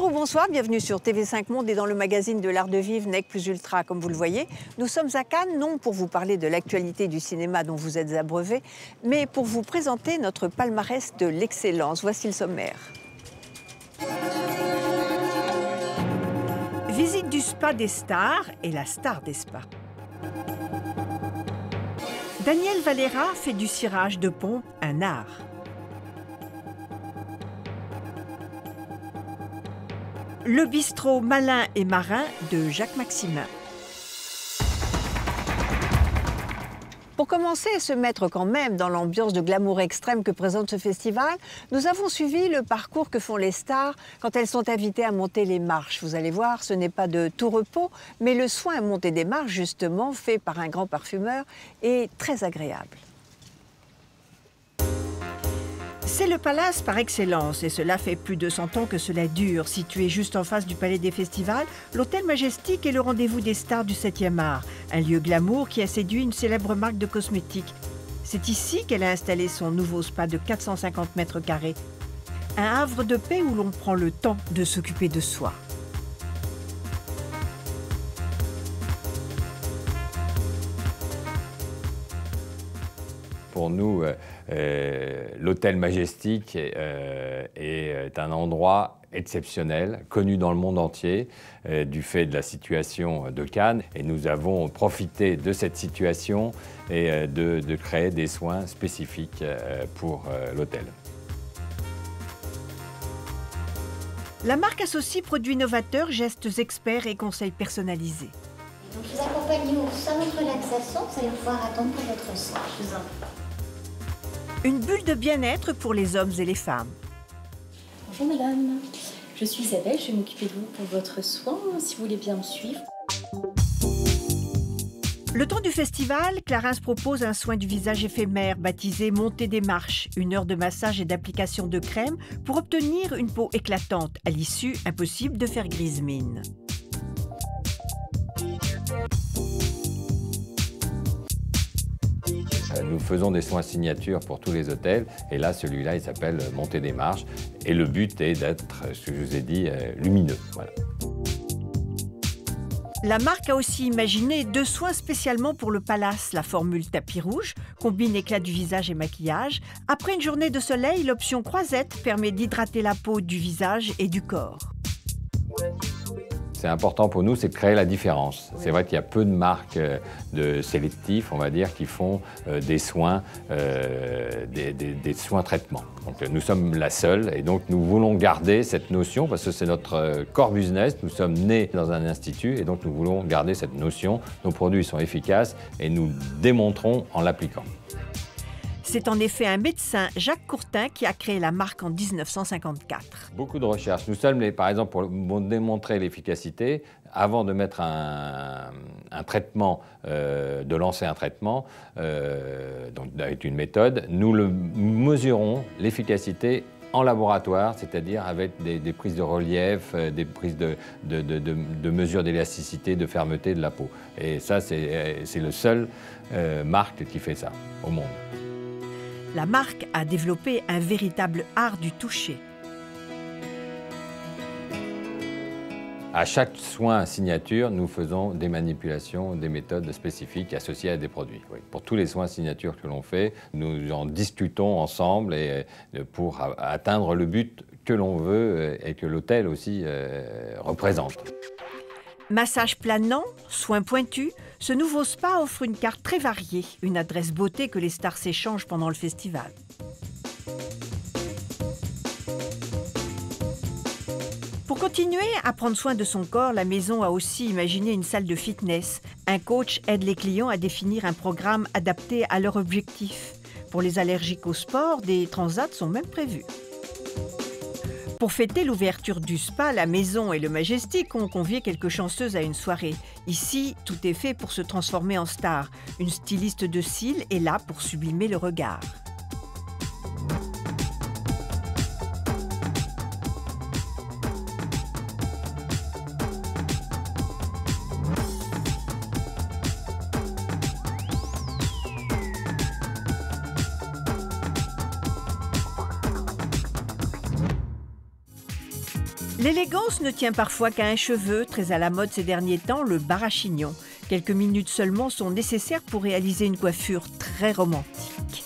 Bonjour ou bonsoir, bienvenue sur TV5 Monde et dans le magazine de l'art de vivre Nec Plus Ultra, comme vous le voyez. Nous sommes à Cannes, non pour vous parler de l'actualité du cinéma dont vous êtes abreuvé, mais pour vous présenter notre palmarès de l'excellence. Voici le sommaire. Visite du spa des stars et la star des spas. Daniel Valera fait du cirage de pompe un art. Le bistrot malin et marin de Jacques Maximin. Pour commencer à se mettre quand même dans l'ambiance de glamour extrême que présente ce festival, nous avons suivi le parcours que font les stars quand elles sont invitées à monter les marches. Vous allez voir, ce n'est pas de tout repos, mais le soin à monter des marches, justement, fait par un grand parfumeur, est très agréable. C'est le palace par excellence, et cela fait plus de 100 ans que cela dure. Situé juste en face du Palais des Festivals, l'Hôtel Majestic est le rendez-vous des stars du 7e art. Un lieu glamour qui a séduit une célèbre marque de cosmétiques. C'est ici qu'elle a installé son nouveau spa de 450 mètres carrés. Un havre de paix où l'on prend le temps de s'occuper de soi. Pour nous, l'Hôtel Majestic est un endroit exceptionnel, connu dans le monde entier, du fait de la situation de Cannes. Et nous avons profité de cette situation et de créer des soins spécifiques pour l'hôtel. La marque associe produits novateurs, gestes experts et conseils personnalisés. Donc, je vous accompagne au salon de relaxation, vous allez pouvoir attendre pour votre soin. Je vous en prie. Une bulle de bien-être pour les hommes et les femmes. Bonjour madame, je suis Isabelle, je vais m'occuper de vous pour votre soin, si vous voulez bien me suivre. Le temps du festival, Clarins propose un soin du visage éphémère baptisé Montée des marches, 1 heure de massage et d'application de crème pour obtenir une peau éclatante. À l'issue, impossible de faire grise mine. Nous faisons des soins signature pour tous les hôtels et là, celui-là, il s'appelle Montée des marches et le but est d'être, ce que je vous ai dit, lumineux. Voilà. La marque a aussi imaginé 2 soins spécialement pour le palace. La formule tapis rouge combine éclat du visage et maquillage. Après une journée de soleil, l'option croisette permet d'hydrater la peau du visage et du corps. C'est important pour nous, c'est de créer la différence. C'est vrai qu'il y a peu de marques de sélectifs, on va dire, qui font des soins, des soins traitements. Donc nous sommes la seule et donc nous voulons garder cette notion parce que c'est notre core business. Nous sommes nés dans un institut et donc nous voulons garder cette notion. Nos produits sont efficaces et nous démontrons en l'appliquant. C'est en effet un médecin, Jacques Courtin, qui a créé la marque en 1954. Beaucoup de recherches. Nous sommes, par exemple, pour démontrer l'efficacité, avant de mettre un traitement, de lancer un traitement, donc avec une méthode, nous mesurons l'efficacité en laboratoire, c'est-à-dire avec des prises de relief, des prises de mesure d'élasticité, de fermeté de la peau. Et ça, c'est le seul marque qui fait ça au monde. La marque a développé un véritable art du toucher. À chaque soin signature, nous faisons des manipulations, des méthodes spécifiques associées à des produits. Oui. Pour tous les soins signature que l'on fait, nous en discutons ensemble pour atteindre le but que l'on veut et que l'hôtel aussi représente. Massage planant, soins pointus, ce nouveau spa offre une carte très variée, une adresse beauté que les stars s'échangent pendant le festival. Pour continuer à prendre soin de son corps, la maison a aussi imaginé une salle de fitness. Un coach aide les clients à définir un programme adapté à leur objectif. Pour les allergiques au sport, des transats sont même prévus. Pour fêter l'ouverture du spa, la maison et le Majestic ont convié quelques chanceuses à une soirée. Ici, tout est fait pour se transformer en star. Une styliste de cils est là pour sublimer le regard. L'élégance ne tient parfois qu'à un cheveu, très à la mode ces derniers temps, le barachignon. Quelques minutes seulement sont nécessaires pour réaliser une coiffure très romantique.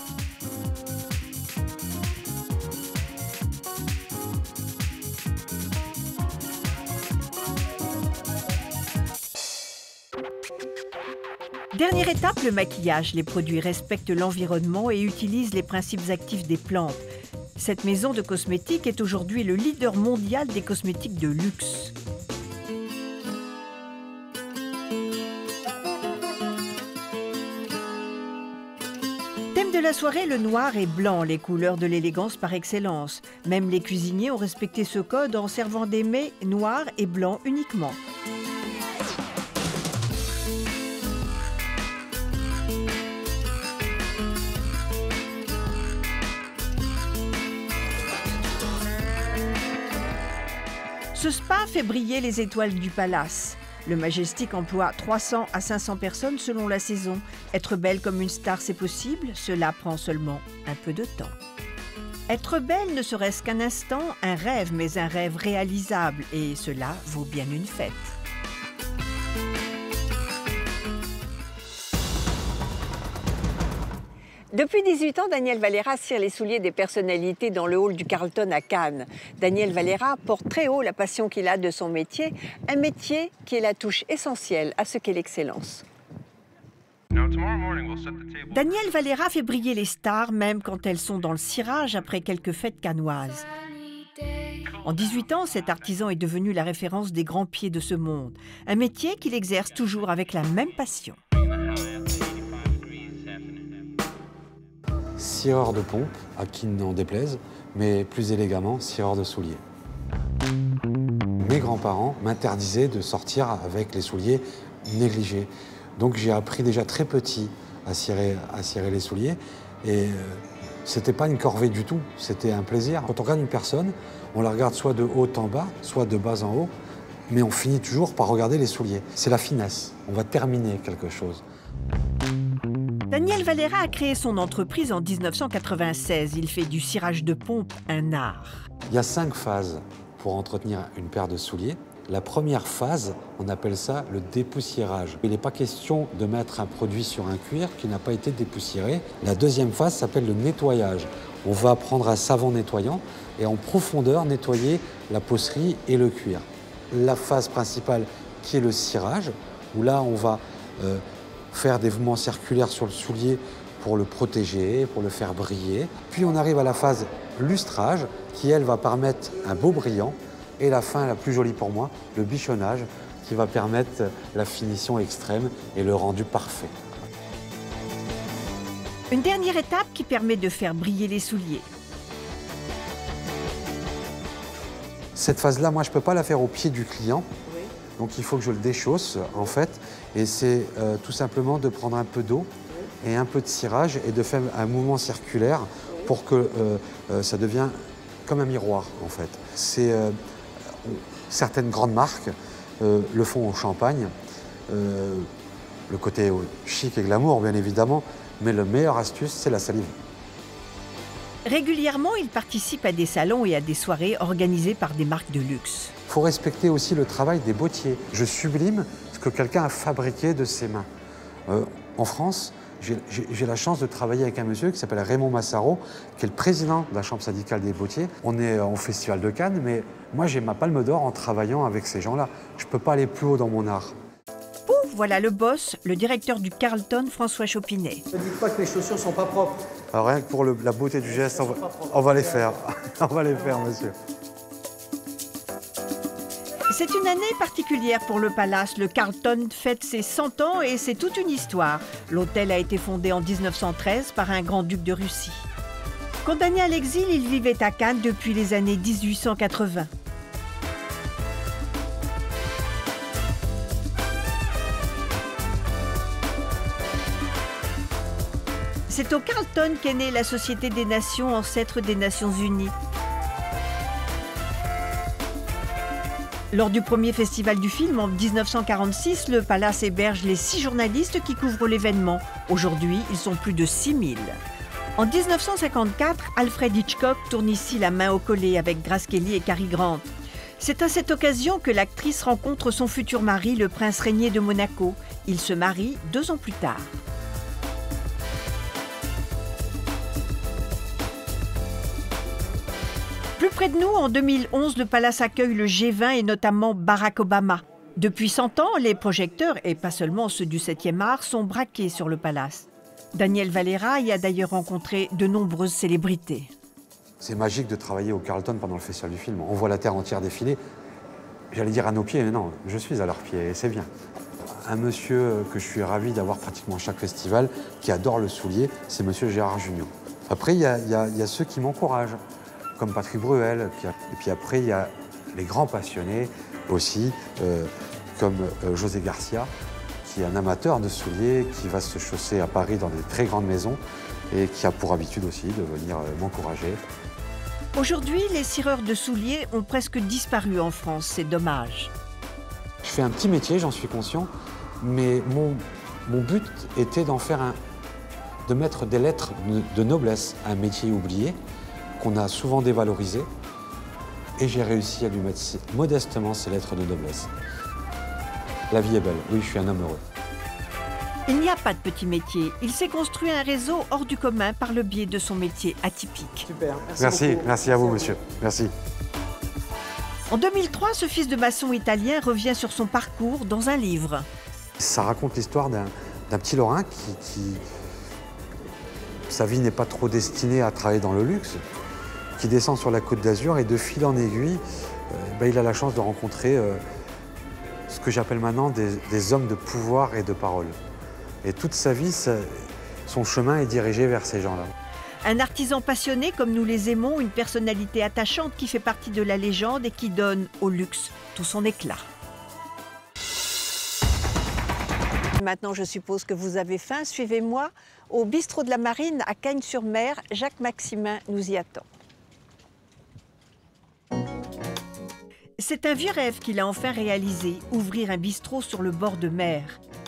Dernière étape, le maquillage. Les produits respectent l'environnement et utilisent les principes actifs des plantes. Cette maison de cosmétiques est aujourd'hui le leader mondial des cosmétiques de luxe. Thème de la soirée, le noir et blanc, les couleurs de l'élégance par excellence. Même les cuisiniers ont respecté ce code en servant des mets noirs et blancs uniquement. Ce spa fait briller les étoiles du palace. Le Majestic emploie 300 à 500 personnes selon la saison. Être belle comme une star, c'est possible, cela prend seulement un peu de temps. Être belle ne serait-ce qu'un instant, un rêve, mais un rêve réalisable, et cela vaut bien une fête. Depuis 18 ans, Daniel Valera cire les souliers des personnalités dans le hall du Carlton à Cannes. Daniel Valera porte très haut la passion qu'il a de son métier, un métier qui est la touche essentielle à ce qu'est l'excellence. Daniel Valera fait briller les stars même quand elles sont dans le cirage après quelques fêtes cannoises. En 18 ans, cet artisan est devenu la référence des grands pieds de ce monde, un métier qu'il exerce toujours avec la même passion. Cireur de pompe, à qui n'en déplaise, mais plus élégamment, cireur de souliers. Mes grands-parents m'interdisaient de sortir avec les souliers négligés. Donc j'ai appris déjà très petit à cirer les souliers et c'était pas une corvée du tout, c'était un plaisir. Quand on regarde une personne, on la regarde soit de haut en bas, soit de bas en haut, mais on finit toujours par regarder les souliers. C'est la finesse, on va terminer quelque chose. Daniel Valera a créé son entreprise en 1996. Il fait du cirage de pompe un art. Il y a 5 phases pour entretenir une paire de souliers. La première phase, on appelle ça le dépoussiérage. Il n'est pas question de mettre un produit sur un cuir qui n'a pas été dépoussiéré. La deuxième phase s'appelle le nettoyage. On va prendre un savon nettoyant et en profondeur nettoyer la peaucerie et le cuir. La phase principale qui est le cirage, où là on va faire des mouvements circulaires sur le soulier pour le protéger, pour le faire briller. Puis on arrive à la phase lustrage qui, elle, va permettre un beau brillant. Et la fin, la plus jolie pour moi, le bichonnage qui va permettre la finition extrême et le rendu parfait. Une dernière étape qui permet de faire briller les souliers. Cette phase-là, moi, je ne peux pas la faire au pied du client. Donc il faut que je le déchausse, en fait. Et c'est tout simplement de prendre un peu d'eau et un peu de cirage et de faire un mouvement circulaire pour que ça devienne comme un miroir, en fait. Certaines grandes marques le font au champagne. Le côté chic et glamour, bien évidemment, mais la meilleure astuce, c'est la salive. Régulièrement, il participe à des salons et à des soirées organisées par des marques de luxe. Il faut respecter aussi le travail des bottiers. Je sublime ce que quelqu'un a fabriqué de ses mains. En France, j'ai la chance de travailler avec un monsieur qui s'appelle Raymond Massaro, qui est le président de la Chambre syndicale des bottiers. On est au Festival de Cannes, mais moi j'ai ma palme d'or en travaillant avec ces gens-là. Je ne peux pas aller plus haut dans mon art. Pouf, voilà le boss, le directeur du Carlton, François Chopinet. Ne dites pas que les chaussures ne sont pas propres. Alors rien que pour la beauté du geste, on va les faire. On va les faire, monsieur. C'est une année particulière pour le palace. Le Carlton fête ses 100 ans et c'est toute une histoire. L'hôtel a été fondé en 1913 par un grand-duc de Russie. Condamné à l'exil, il vivait à Cannes depuis les années 1880. C'est au Carlton qu'est née la Société des Nations, ancêtre des Nations Unies. Lors du premier festival du film en 1946, le Palace héberge les 6 journalistes qui couvrent l'événement. Aujourd'hui, ils sont plus de 6000. En 1954, Alfred Hitchcock tourne ici La main au collet avec Grace Kelly et Cary Grant. C'est à cette occasion que l'actrice rencontre son futur mari, le prince Régnier de Monaco. Ils se marient 2 ans plus tard. Plus près de nous, en 2011, le palace accueille le G20 et notamment Barack Obama. Depuis 100 ans, les projecteurs, et pas seulement ceux du 7e art, sont braqués sur le palace. Daniel Valera y a d'ailleurs rencontré de nombreuses célébrités. C'est magique de travailler au Carlton pendant le festival du film. On voit la terre entière défiler. J'allais dire à nos pieds, mais non, je suis à leurs pieds et c'est bien. Un monsieur que je suis ravi d'avoir pratiquement à chaque festival, qui adore le soulier, c'est monsieur Gérard Jugnot. Après, il y a ceux qui m'encouragent, comme Patrick Bruel. Et puis après, il y a les grands passionnés aussi, comme José Garcia, qui est un amateur de souliers, qui va se chausser à Paris dans des très grandes maisons et qui a pour habitude aussi de venir m'encourager. Aujourd'hui, les cireurs de souliers ont presque disparu en France, c'est dommage. Je fais un petit métier, j'en suis conscient, mais mon but était de mettre des lettres de noblesse à un métier oublié, qu'on a souvent dévalorisé, et j'ai réussi à lui mettre modestement ces lettres de noblesse. La vie est belle, oui, je suis un homme heureux. Il n'y a pas de petit métier. Il s'est construit un réseau hors du commun par le biais de son métier atypique. Super, Merci, merci à vous, monsieur. Merci. En 2003, ce fils de maçon italien revient sur son parcours dans un livre. Ça raconte l'histoire d'un petit Lorrain qui sa vie n'est pas trop destinée à travailler dans le luxe, qui descend sur la Côte d'Azur et de fil en aiguille, il a la chance de rencontrer ce que j'appelle maintenant des hommes de pouvoir et de parole. Et toute sa vie, son chemin est dirigé vers ces gens-là. Un artisan passionné comme nous les aimons, une personnalité attachante qui fait partie de la légende et qui donne au luxe tout son éclat. Maintenant, je suppose que vous avez faim. Suivez-moi au bistrot de la Marine à Cagnes-sur-Mer. Jacques Maximin nous y attend. C'est un vieux rêve qu'il a enfin réalisé, ouvrir un bistrot sur le bord de mer.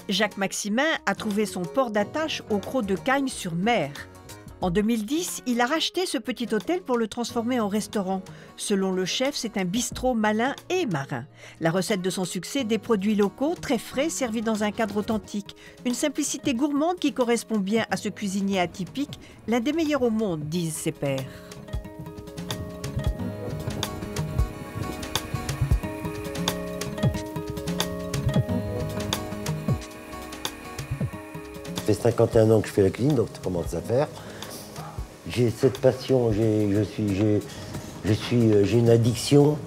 Jacques Maximin a trouvé son port d'attache au crot de Cagnes-sur-Mer. En 2010, il a racheté ce petit hôtel pour le transformer en restaurant. Selon le chef, c'est un bistrot malin et marin. La recette de son succès, des produits locaux, très frais, servis dans un cadre authentique. Une simplicité gourmande qui correspond bien à ce cuisinier atypique, l'un des meilleurs au monde, disent ses pairs. Ça fait 51 ans que je fais la cuisine, donc ça commence à faire. J'ai cette passion, j'ai une addiction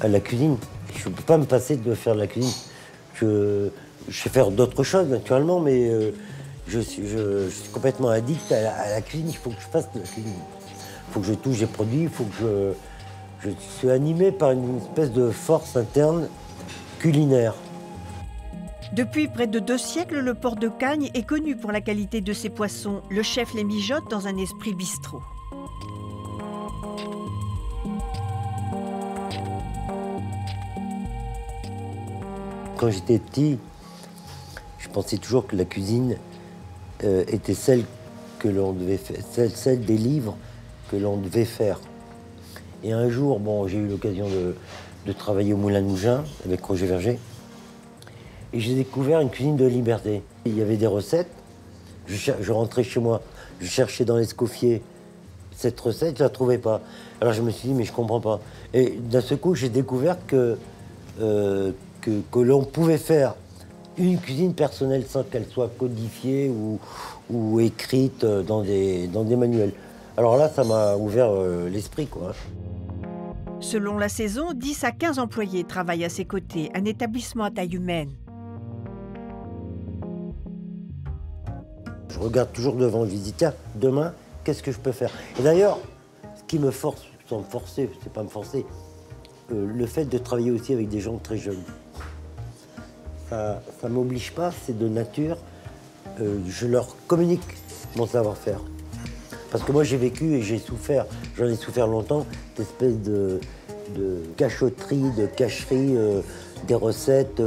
à la cuisine. Je ne peux pas me passer de faire de la cuisine. Je sais faire d'autres choses naturellement, mais je suis complètement addict à la cuisine. Il faut que je fasse de la cuisine. Il faut que je touche des produits, il faut que je suis animé par une espèce de force interne culinaire. Depuis près de 2 siècles, le port de Cagnes est connu pour la qualité de ses poissons. Le chef les mijote dans un esprit bistrot. Quand j'étais petit, je pensais toujours que la cuisine était celle que l'on devait faire, celle des livres que l'on devait faire. Et un jour, j'ai eu l'occasion de travailler au Moulin de Mougins avec Roger Verger. Et j'ai découvert une cuisine de liberté. Il y avait des recettes. Je rentrais chez moi, je cherchais dans l'escoffier cette recette, je ne la trouvais pas. Alors je me suis dit, mais je ne comprends pas. Et d'un seul coup, j'ai découvert que l'on pouvait faire une cuisine personnelle sans qu'elle soit codifiée ou écrite dans des manuels. Alors là, ça m'a ouvert l'esprit, quoi. Selon la saison, 10 à 15 employés travaillent à ses côtés, un établissement à taille humaine. Je regarde toujours devant, je me dis, tiens, demain, qu'est-ce que je peux faire? Et d'ailleurs, ce qui me force, sans me forcer, c'est pas me forcer, le fait de travailler aussi avec des gens très jeunes. Ça ne m'oblige pas, c'est de nature. Je leur communique mon savoir-faire. Parce que moi, j'ai vécu et j'ai souffert, j'en ai souffert longtemps, d'espèces de cachotterie, de cacherie, des recettes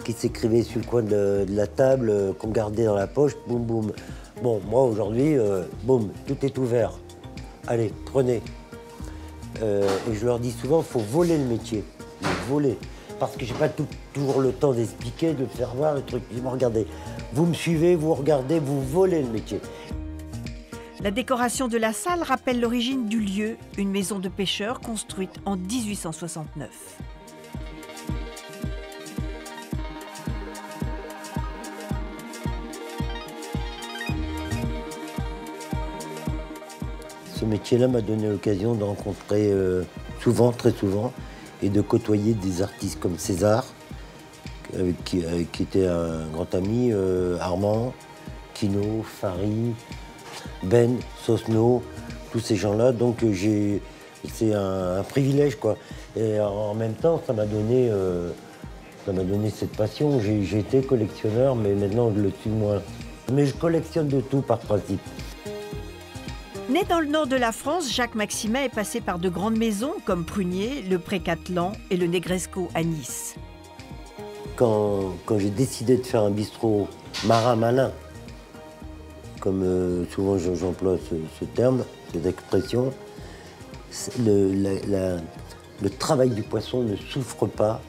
qui s'écrivaient sur le coin de la table, qu'on gardait dans la poche, boum, boum. Bon, moi, aujourd'hui, boum, tout est ouvert. Allez, prenez. Et je leur dis souvent, il faut voler le métier. me voler. Parce que j'ai pas toujours le temps d'expliquer, de faire voir le truc. Dis-moi, regardez, vous me suivez, vous regardez, vous volez le métier. La décoration de la salle rappelle l'origine du lieu, une maison de pêcheurs construite en 1869. Ce métier-là m'a donné l'occasion de rencontrer souvent, très souvent, et de côtoyer des artistes comme César, qui était un grand ami, Armand, Kino, Fari, Ben, Sosno, tous ces gens-là. Donc c'est un privilège, quoi. Et en même temps, ça m'a donné cette passion. J'ai été collectionneur, mais maintenant je le suis moins. Mais je collectionne de tout par principe. Né dans le nord de la France, Jacques Maximin est passé par de grandes maisons comme Prunier, le Pré-Catelan et le Negresco à Nice. Quand j'ai décidé de faire un bistrot marin-malin, comme souvent j'emploie ce terme, cette expression, le travail du poisson ne souffre pas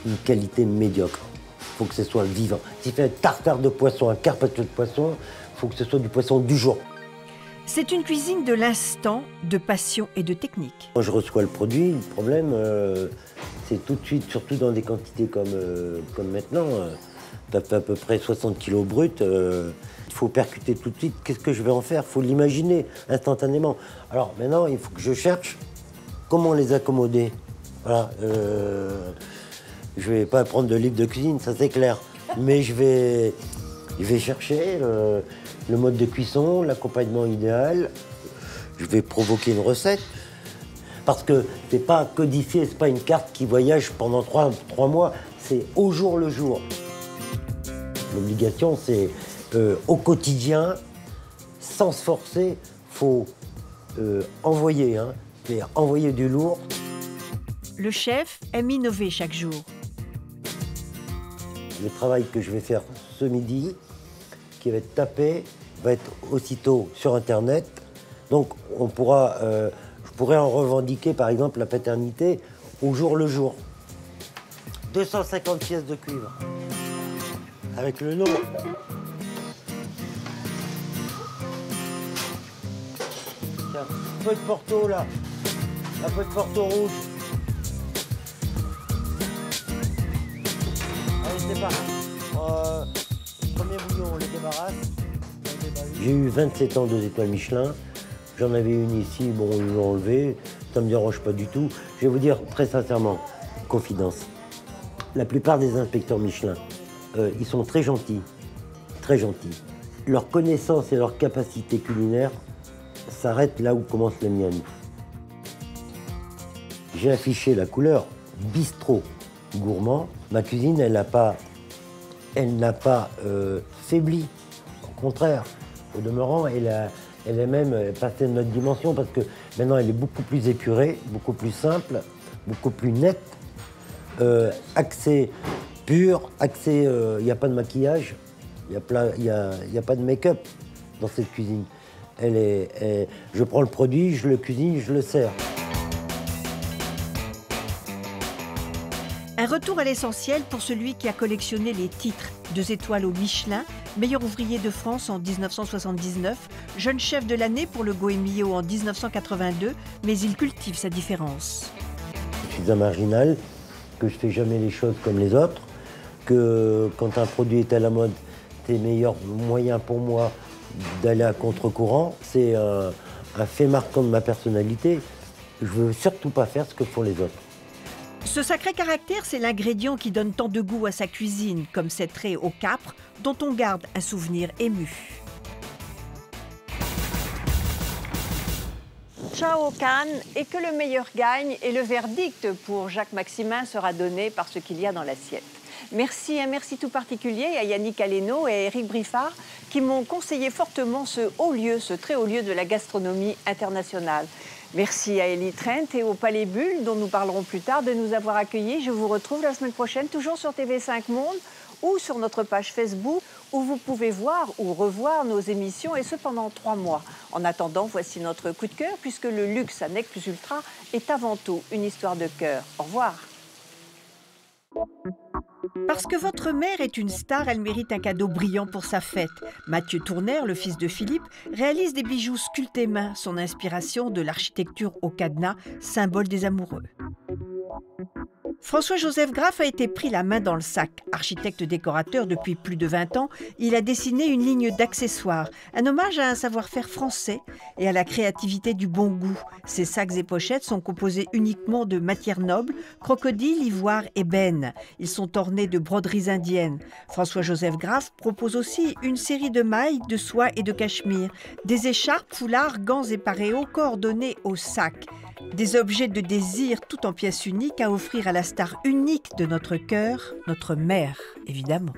une qualité médiocre. Il faut que ce soit vivant. Si fait un tartare de poisson, un carpaccio de poisson, il faut que ce soit du poisson du jour. C'est une cuisine de l'instant, de passion et de technique. Quand je reçois le produit, le problème, c'est tout de suite, surtout dans des quantités comme maintenant, ça fait à peu près 60 kilos bruts, il faut percuter tout de suite. Qu'est-ce que je vais en faire? Il faut l'imaginer instantanément. Alors maintenant, il faut que je cherche comment les accommoder. Voilà, je vais pas prendre de livre de cuisine, ça c'est clair, mais je vais chercher le mode de cuisson, l'accompagnement idéal. Je vais provoquer une recette. Parce que c'est pas codifié, c'est pas une carte qui voyage pendant 3 mois, c'est au jour le jour. L'obligation, c'est au quotidien, sans se forcer, faut envoyer, c'est-à-dire envoyer du lourd. Le chef aime innover chaque jour. Le travail que je vais faire ce midi, qui va être tapé, va être aussitôt sur Internet. Donc je pourrais en revendiquer par exemple la paternité au jour le jour. 250 pièces de cuivre. Avec le nom. Tiens, peu de Porto là. Un peu de Porto rouge. Allez, c'est parti. Premier bouillon, on les débarrasse. J'ai eu 27 ans, 2 étoiles Michelin. J'en avais une ici, bon, ils l'ont enlevée. Ça ne me dérange pas du tout. Je vais vous dire très sincèrement, confidence. La plupart des inspecteurs Michelin, ils sont très gentils. Très gentils. Leur connaissance et leur capacité culinaire s'arrêtent là où commencent les miennes. J'ai affiché la couleur bistrot gourmand. Ma cuisine, elle n'a pas faibli. Au contraire, au demeurant, elle est même passée de notre dimension parce que maintenant, elle est beaucoup plus épurée, beaucoup plus simple, beaucoup plus nette, axée pure, axée, il n'y a pas de maquillage, il n'y a pas de make-up dans cette cuisine. Je prends le produit, je le cuisine, je le sers. Un retour à l'essentiel pour celui qui a collectionné les titres 2 étoiles au Michelin, meilleur ouvrier de France en 1979, jeune chef de l'année pour le Goemio en 1982, mais il cultive sa différence. Je suis un marginal, que je ne fais jamais les choses comme les autres, que quand un produit est à la mode, c'est le meilleur moyen pour moi d'aller à contre-courant. C'est un fait marquant de ma personnalité. Je ne veux surtout pas faire ce que font les autres. Ce sacré caractère, c'est l'ingrédient qui donne tant de goût à sa cuisine, comme ces traits au capre, dont on garde un souvenir ému. Ciao Cannes, et que le meilleur gagne, et le verdict pour Jacques Maximin sera donné par ce qu'il y a dans l'assiette. Merci, un merci tout particulier à Yannick Aleno et à Éric Briffard qui m'ont conseillé fortement ce haut lieu, ce très haut lieu de la gastronomie internationale. Merci à Elie Trent et au Palais Bulle, dont nous parlerons plus tard, de nous avoir accueillis. Je vous retrouve la semaine prochaine, toujours sur TV5 Monde ou sur notre page Facebook où vous pouvez voir ou revoir nos émissions, et ce pendant 3 mois. En attendant, voici notre coup de cœur, puisque le luxe à Nec Plus Ultra est avant tout une histoire de cœur. Au revoir. Parce que votre mère est une star, elle mérite un cadeau brillant pour sa fête. Mathieu Tournaire, le fils de Philippe, réalise des bijoux sculptés main, son inspiration de l'architecture au cadenas, symbole des amoureux. François-Joseph Graff a été pris la main dans le sac. Architecte décorateur depuis plus de 20 ans, il a dessiné une ligne d'accessoires, un hommage à un savoir-faire français et à la créativité du bon goût. Ses sacs et pochettes sont composés uniquement de matières nobles, crocodile, ivoire, ébène. Ils sont ornés de broderies indiennes. François-Joseph Graff propose aussi une série de mailles, de soie et de cachemire, des écharpes, foulards, gants et paréos coordonnés au sac. Des objets de désir tout en pièces uniques à offrir à la star unique de notre cœur, notre mère, évidemment.